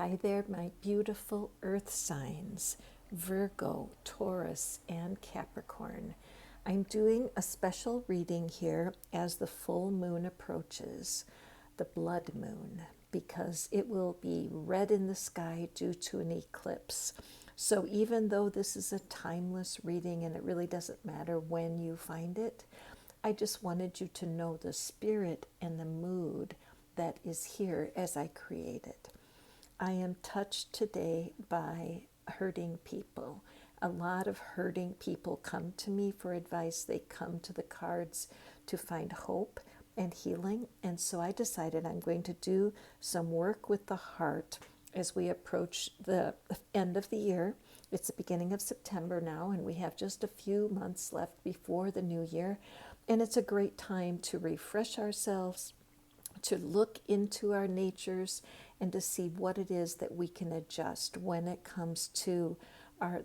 Hi there, my beautiful earth signs, Virgo, Taurus, and Capricorn. I'm doing a special reading here as the full moon approaches, the blood moon, because it will be red in the sky due to an eclipse. So even though this is a timeless reading and it really doesn't matter when you find it, I just wanted you to know the spirit and the mood that is here as I create it. I am touched today by hurting people. A lot of hurting people come to me for advice. They come to the cards to find hope and healing. And so I decided I'm going to do some work with the heart as we approach the end of the year. It's the beginning of September now, and we have just a few months left before the new year. And it's a great time to refresh ourselves, to look into our natures, and to see what it is that we can adjust when it comes to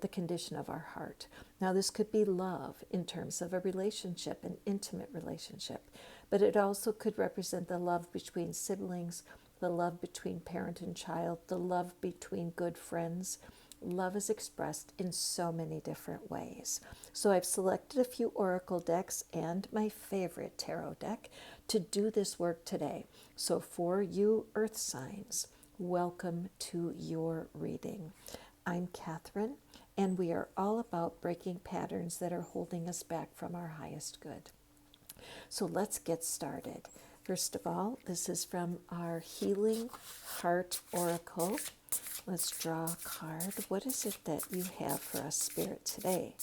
the condition of our heart. Now, this could be love in terms of a relationship, an intimate relationship, but it also could represent the love between siblings, the love between parent and child, the love between good friends. Love is expressed in so many different ways. So I've selected a few oracle decks and my favorite tarot deck to do this work today. So for you earth signs, welcome to your reading. I'm Catherine, and we are all about breaking patterns that are holding us back from our highest good. So let's get started. First of all, this is from our Healing Heart Oracle. Let's draw a card. What is it that you have for us, Spirit, today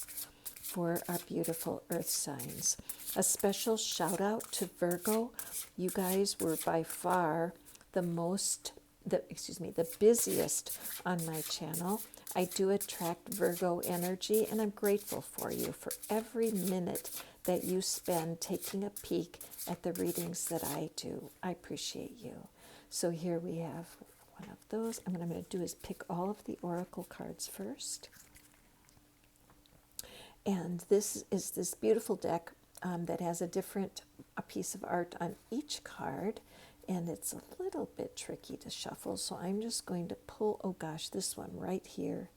for our beautiful earth signs? A special shout out to Virgo. You guys were by far the busiest on my channel. I do attract Virgo energy, and I'm grateful for you for every minute that you spend taking a peek at the readings that I do. I appreciate you. So here we have one of those. And what I'm going to do is pick all of the oracle cards first. And this is this beautiful deck that has a piece of art on each card. And it's a little bit tricky to shuffle. So I'm just going to pull, oh gosh, this one right here.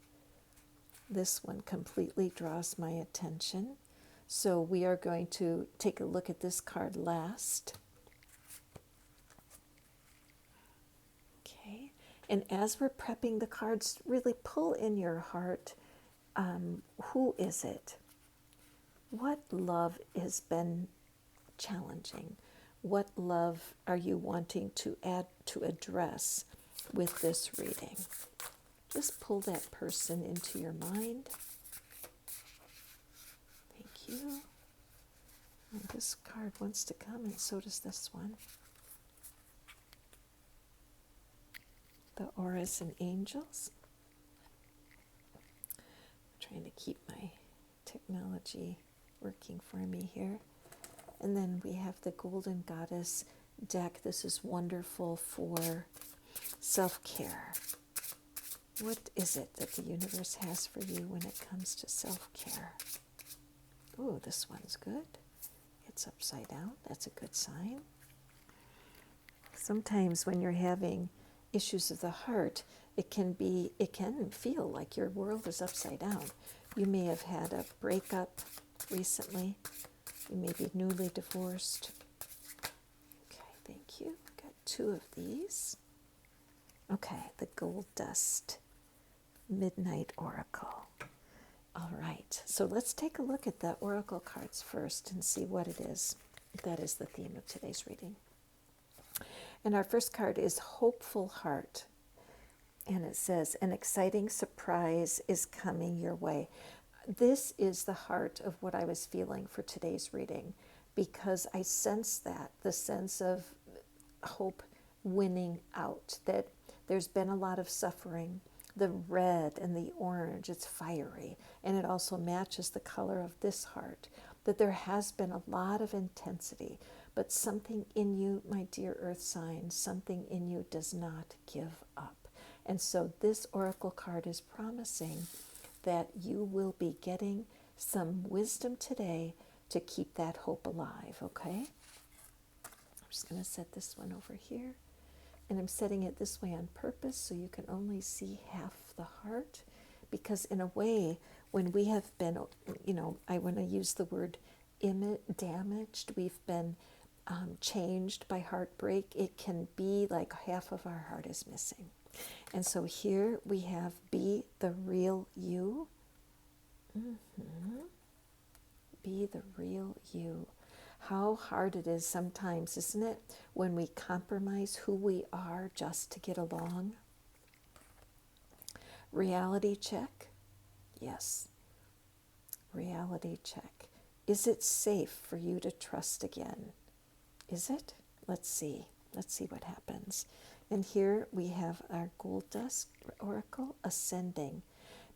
This one completely draws my attention. So we are going to take a look at this card last. Okay. And as we're prepping the cards, really pull in your heart. Who is it? What love has been challenging? What love are you wanting to address with this reading? Just pull that person into your mind. Thank you. And this card wants to come, and so does this one. The auras and angels. I'm trying to keep my technology working for me here. And then we have the Golden Goddess deck. This is wonderful for self-care. What is it that the universe has for you when it comes to self-care? Oh, this one's good. It's upside down. That's a good sign. Sometimes when you're having issues of the heart, it can feel like your world is upside down. You may have had a breakup recently. You may be newly divorced. Okay, thank you. Got two of these. Okay, the Gold Dust Midnight Oracle. All right, so let's take a look at the oracle cards first and see what it is. That is the theme of today's reading. And our first card is Hopeful Heart. And it says, an exciting surprise is coming your way. This is the heart of what I was feeling for today's reading, because I sense that, the sense of hope winning out, that there's been a lot of suffering. The red and the orange, it's fiery, and it also matches the color of this heart, that there has been a lot of intensity, but something in you, my dear earth sign, something in you does not give up. And so this oracle card is promising that you will be getting some wisdom today to keep that hope alive, okay? I'm just going to set this one over here. And I'm setting it this way on purpose so you can only see half the heart. Because in a way, when we have been, I want to use the word damaged, we've been changed by heartbreak, it can be like half of our heart is missing. And so here we have be the real you. Be the real you. How hard it is sometimes, isn't it, when we compromise who we are just to get along? Reality check. Yes. Reality check. Is it safe for you to trust again? Is it? Let's see. Let's see what happens. And here we have our gold dust oracle ascending.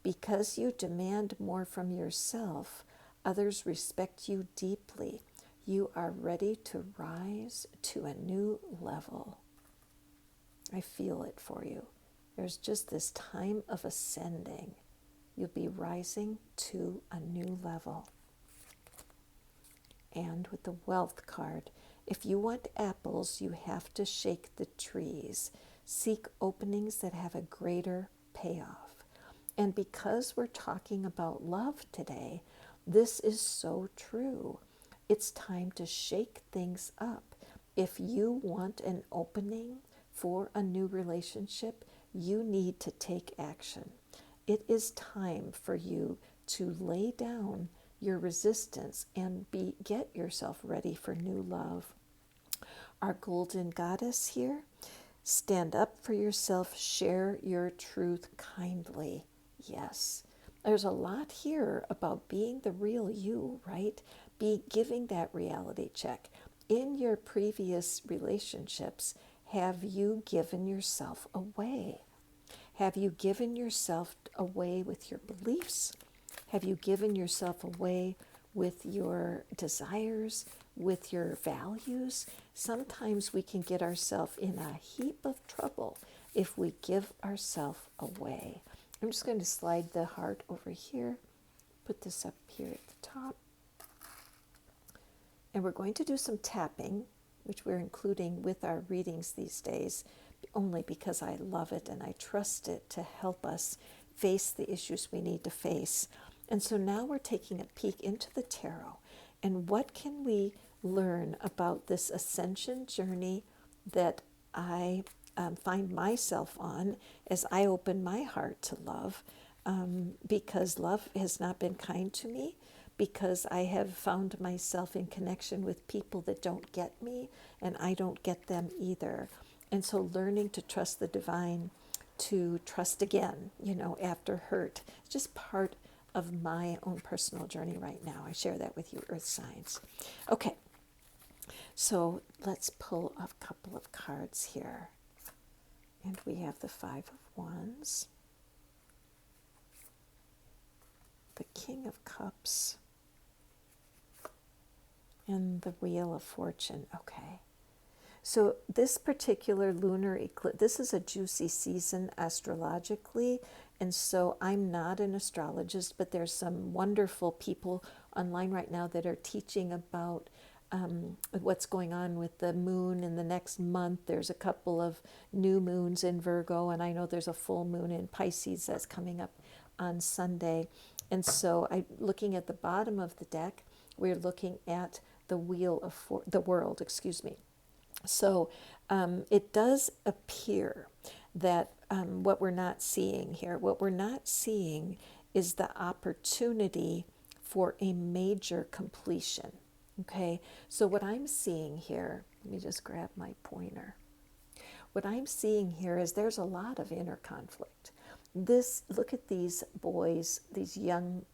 Because you demand more from yourself, others respect you deeply. You are ready to rise to a new level. I feel it for you. There's just this time of ascending. You'll be rising to a new level. And with the wealth card, if you want apples, you have to shake the trees. Seek openings that have a greater payoff. And because we're talking about love today, this is so true. It's time to shake things up. If you want an opening for a new relationship, you need to take action. It is time for you to lay down your resistance and get yourself ready for new love. Our golden goddess here, stand up for yourself, share your truth kindly. Yes, there's a lot here about being the real you, right? Be giving that reality check. In your previous relationships, have you given yourself away? Have you given yourself away with your beliefs? Have you given yourself away with your desires, with your values? Sometimes we can get ourselves in a heap of trouble if we give ourselves away. I'm just going to slide the heart over here, put this up here at the top. And we're going to do some tapping, which we're including with our readings these days, only because I love it and I trust it to help us face the issues we need to face. And so now we're taking a peek into the tarot. And what can we learn about this ascension journey that I find myself on as I open my heart to love, because love has not been kind to me, because I have found myself in connection with people that don't get me and I don't get them either. And so learning to trust the divine, to trust again, after hurt, it's just part of my own personal journey right now. I share that with you, Earth signs. Okay, so let's pull a couple of cards here. And we have the Five of Wands, the King of Cups, and the Wheel of Fortune. Okay. So this particular lunar eclipse, this is a juicy season astrologically, and so I'm not an astrologist, but there's some wonderful people online right now that are teaching about what's going on with the moon in the next month. There's a couple of new moons in Virgo, and I know there's a full moon in Pisces that's coming up on Sunday. And so looking at the bottom of the deck, we're looking at the the world, excuse me. So it does appear that what we're not seeing is the opportunity for a major completion. Okay, so what I'm seeing here, let me just grab my pointer. What I'm seeing here is there's a lot of inner conflict. Look at these boys, these young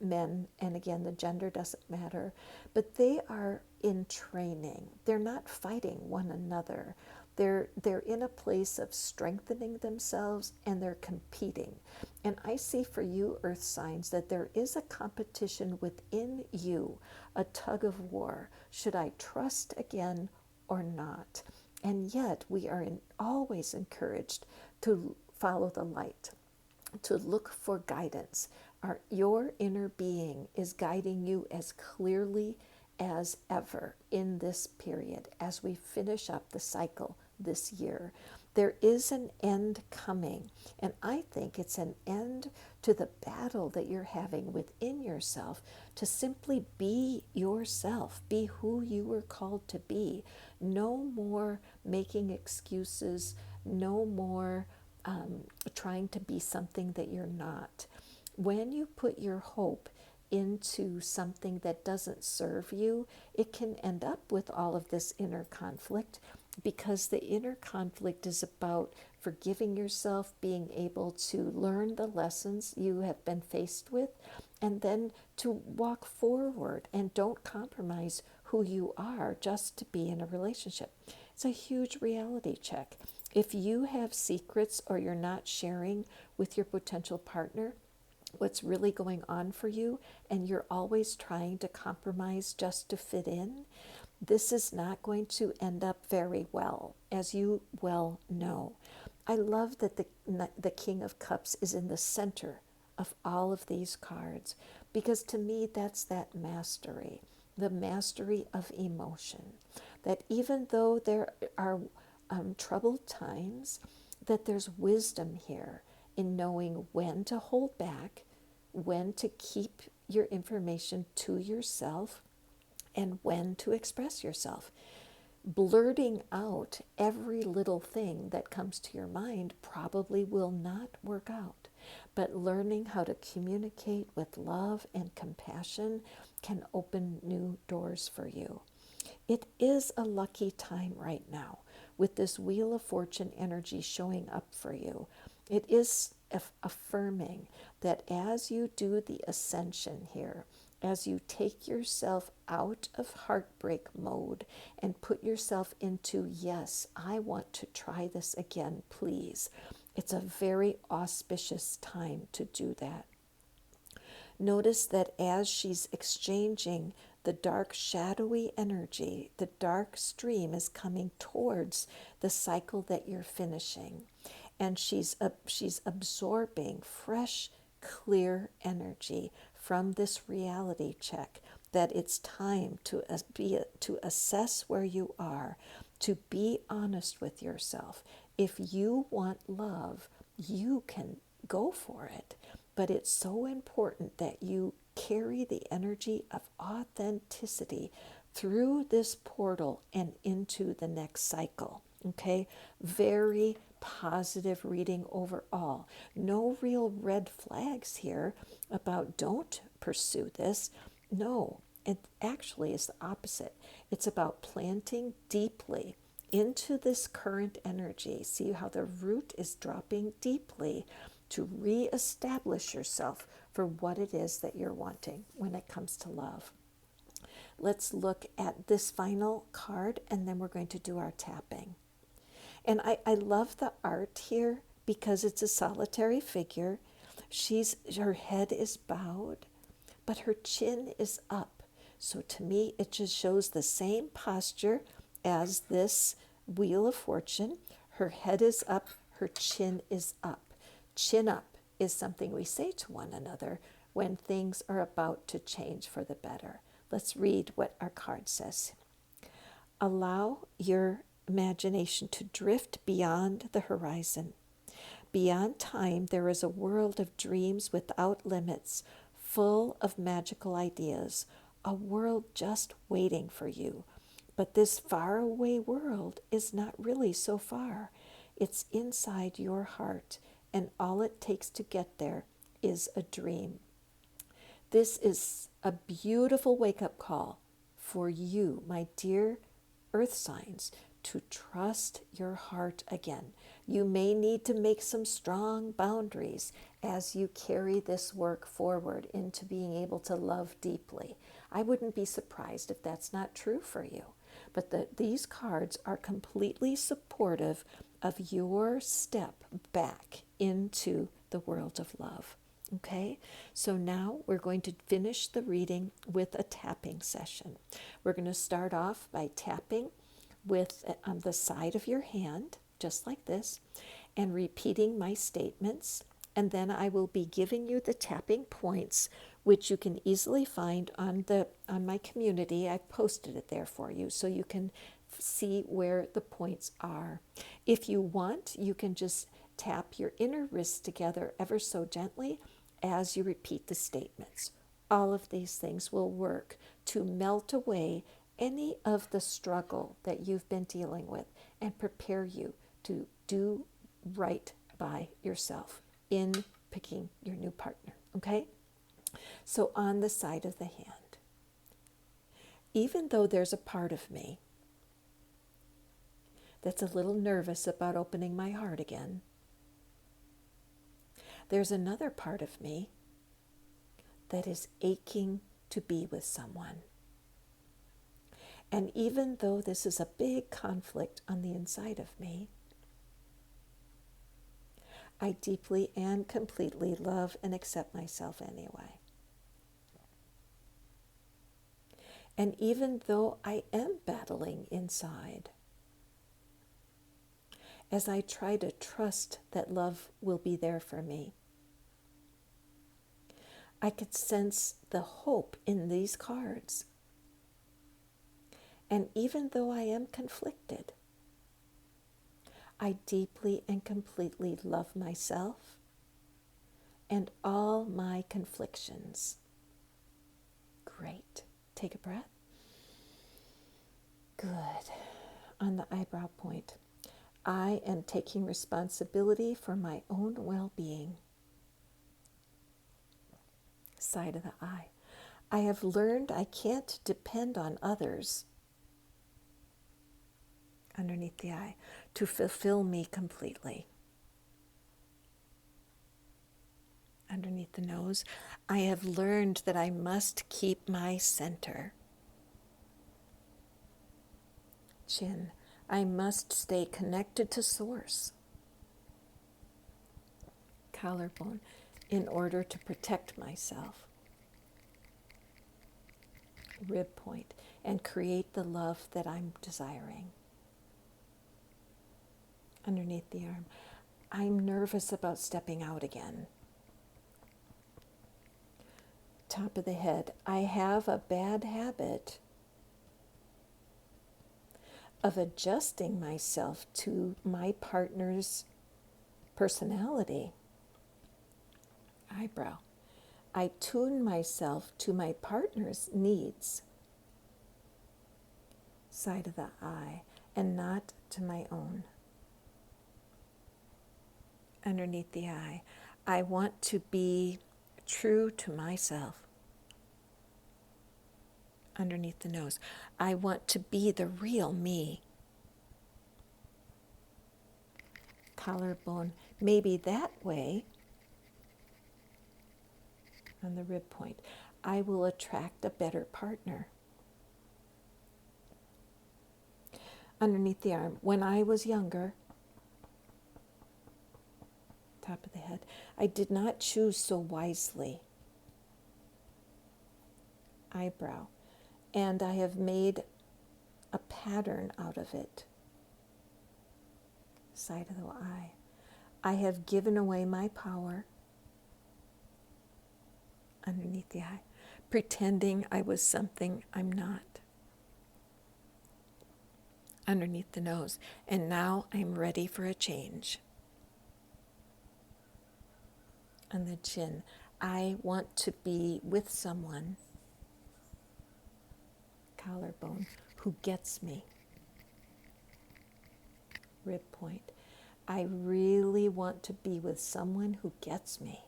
men, and again, the gender doesn't matter, but they are in training. They're not fighting one another. They're in a place of strengthening themselves, and they're competing. And I see for you, Earth signs, that there is a competition within you, a tug of war. Should I trust again or not? And yet we are always encouraged to follow the light, to look for guidance. Your inner being is guiding you as clearly as ever in this period as we finish up the cycle this year. There is an end coming, and I think it's an end to the battle that you're having within yourself to simply be yourself, be who you were called to be. No more making excuses, no more trying to be something that you're not. When you put your hope into something that doesn't serve you, it can end up with all of this inner conflict, because the inner conflict is about forgiving yourself, being able to learn the lessons you have been faced with, and then to walk forward and don't compromise who you are just to be in a relationship. It's a huge reality check. If you have secrets or you're not sharing with your potential partner what's really going on for you, and you're always trying to compromise just to fit in, this is not going to end up very well, as you well know. I love that the King of Cups is in the center of all of these cards, because to me that's that mastery, the mastery of emotion. That even though there are troubled times, that there's wisdom here in knowing when to hold back, when to keep your information to yourself, and when to express yourself. Blurting out every little thing that comes to your mind probably will not work out, but learning how to communicate with love and compassion can open new doors for you. It is a lucky time right now with this Wheel of Fortune energy showing up for you. It is affirming that as you do the ascension here, as you take yourself out of heartbreak mode and put yourself into, yes, I want to try this again, please. It's a very auspicious time to do that. Notice that as she's exchanging the dark, shadowy energy, the dark stream is coming towards the cycle that you're finishing. And she's absorbing fresh, clear energy from this reality check, that it's time to assess where you are, to be honest with yourself. If you want love, you can go for it. But it's so important that you carry the energy of authenticity through this portal and into the next cycle. Okay? Very positive reading overall. No real red flags here about don't pursue this. No, it actually is the opposite. It's about planting deeply into this current energy. See how the root is dropping deeply to reestablish yourself for what it is that you're wanting when it comes to love. Let's look at this final card, and then we're going to do our tapping. And I love the art here because it's a solitary figure. Her head is bowed, but her chin is up. So to me, it just shows the same posture as this Wheel of Fortune. Her head is up, her chin is up. Chin up is something we say to one another when things are about to change for the better. Let's read what our card says. Allow your imagination to drift beyond the horizon. Beyond time, there is a world of dreams without limits, full of magical ideas, a world just waiting for you. But this faraway world is not really so far. It's inside your heart, and all it takes to get there is a dream. This is a beautiful wake-up call for you, my dear earth signs, to trust your heart again. You may need to make some strong boundaries as you carry this work forward into being able to love deeply. I wouldn't be surprised if that's not true for you. But these cards are completely supportive of your step back into the world of love. Okay, so now we're going to finish the reading with a tapping session. We're going to start off by tapping with on the side of your hand, just like this, and repeating my statements. And then I will be giving you the tapping points, which you can easily find on my community. I've posted it there for you, so you can see where the points are. If you want, you can just tap your inner wrists together ever so gently as you repeat the statements. All of these things will work to melt away any of the struggle that you've been dealing with and prepare you to do right by yourself in picking your new partner. Okay? So on the side of the hand, even though there's a part of me that's a little nervous about opening my heart again, there's another part of me that is aching to be with someone. And even though this is a big conflict on the inside of me, I deeply and completely love and accept myself anyway. And even though I am battling inside, as I try to trust that love will be there for me, I could sense the hope in these cards. And even though I am conflicted, I deeply and completely love myself and all my conflictions. Great. Take a breath. Good. On the eyebrow point, I am taking responsibility for my own well-being. Side of the eye. I have learned I can't depend on others, underneath the eye, to fulfill me completely. Underneath the nose, I have learned that I must keep my center. Chin, I must stay connected to source. Collarbone, in order to protect myself. Rib point, and create the love that I'm desiring. Underneath the arm, I'm nervous about stepping out again. Top of the head, I have a bad habit of adjusting myself to my partner's personality. Eyebrow, I tune myself to my partner's needs. Side of the eye, and not to my own. Underneath the eye, I want to be true to myself. Underneath the nose, I want to be the real me. Collarbone, maybe that way. On the rib point, I will attract a better partner. Underneath the arm, when I was younger, top of the head, I did not choose so wisely. Eyebrow, and I have made a pattern out of it. Side of the eye, I have given away my power. Underneath the eye, pretending I was something I'm not. Underneath the nose, and now I'm ready for a change. On the chin, I want to be with someone, collarbone, who gets me. Rib point, I really want to be with someone who gets me.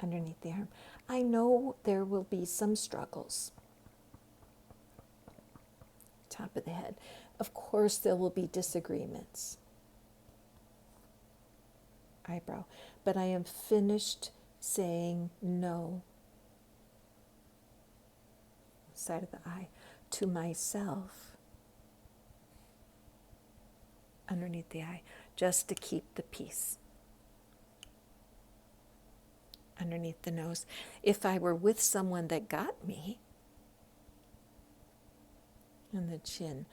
Underneath the arm, I know there will be some struggles. Top of the head, of course there will be disagreements. Eyebrow, but I am finished saying no. Side of the eye, to myself. Underneath the eye, just to keep the peace. Underneath the nose, if I were with someone that got me. And the chin,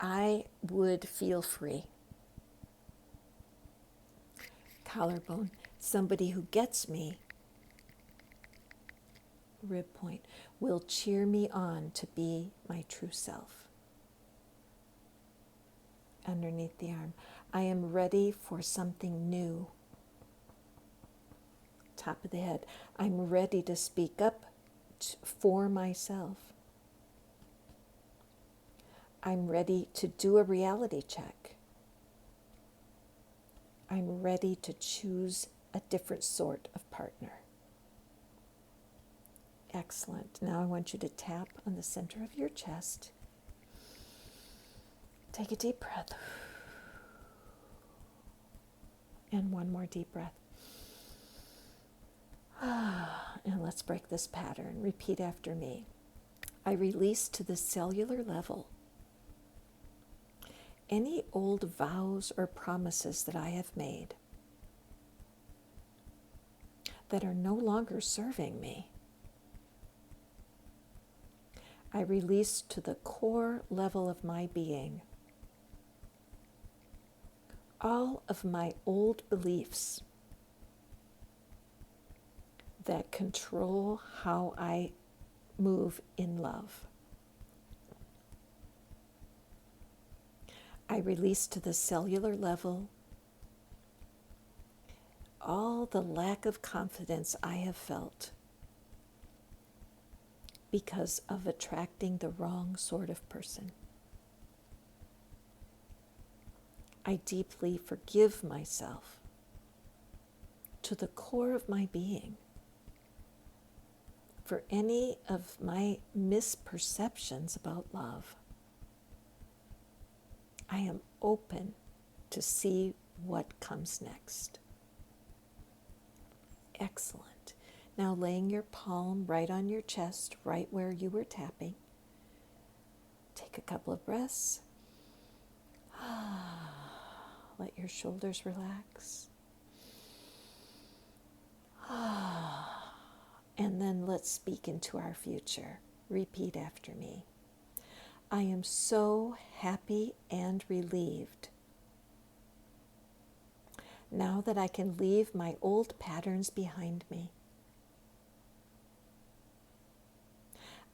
I would feel free. Collarbone, somebody who gets me rib point, will cheer me on to be my true self. Underneath the arm, I am ready for something new. Top of the head, I'm ready to speak up for myself. I'm ready to do a reality check. I'm ready to choose a different sort of partner. Excellent. Now I want you to tap on the center of your chest. Take a deep breath. And one more deep breath. And let's break this pattern. Repeat after me. I release to the cellular level any old vows or promises that I have made that are no longer serving me. I release to the core level of my being all of my old beliefs that control how I move in love. I release to the cellular level all the lack of confidence I have felt because of attracting the wrong sort of person. I deeply forgive myself to the core of my being for any of my misperceptions about love. I am open to see what comes next. Excellent. Now laying your palm right on your chest, right where you were tapping. Take a couple of breaths. Let your shoulders relax. And then let's speak into our future. Repeat after me. I am so happy and relieved now that I can leave my old patterns behind me.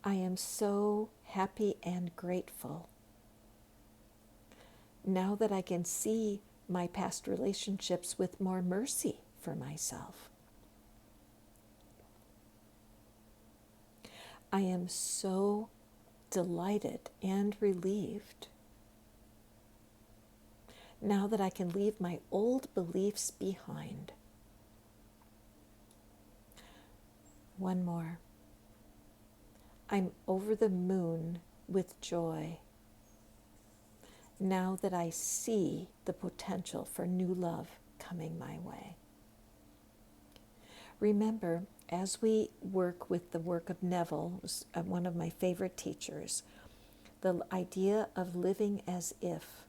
I am so happy and grateful now that I can see my past relationships with more mercy for myself. I am so delighted and relieved now that I can leave my old beliefs behind. One more. I'm over the moon with joy now that I see the potential for new love coming my way. Remember, as we work with the work of Neville, one of my favorite teachers, the idea of living as if.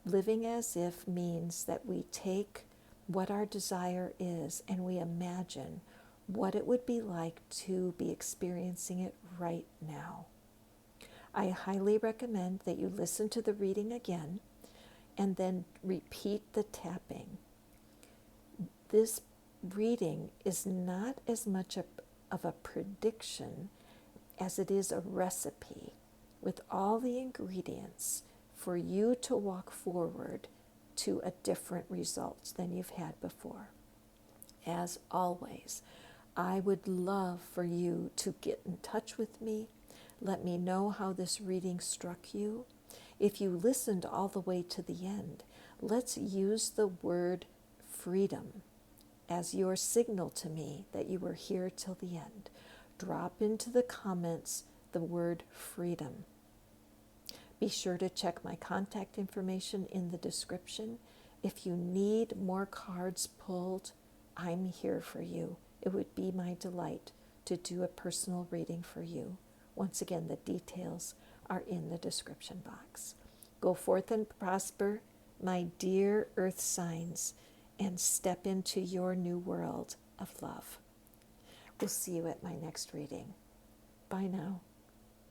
Living as if means that we take what our desire is and we imagine what it would be like to be experiencing it right now. I highly recommend that you listen to the reading again and then repeat the tapping. This reading is not as much of a prediction as it is a recipe with all the ingredients for you to walk forward to a different result than you've had before. As always, I would love for you to get in touch with me. Let me know how this reading struck you. If you listened all the way to the end, let's use the word freedom as your signal to me that you were here till the end. Drop into the comments the word freedom. Be sure to check my contact information in the description. If you need more cards pulled, I'm here for you. It would be my delight to do a personal reading for you. Once again, the details are in the description box. Go forth and prosper, my dear earth signs, and step into your new world of love. We'll see you at my next reading. Bye now.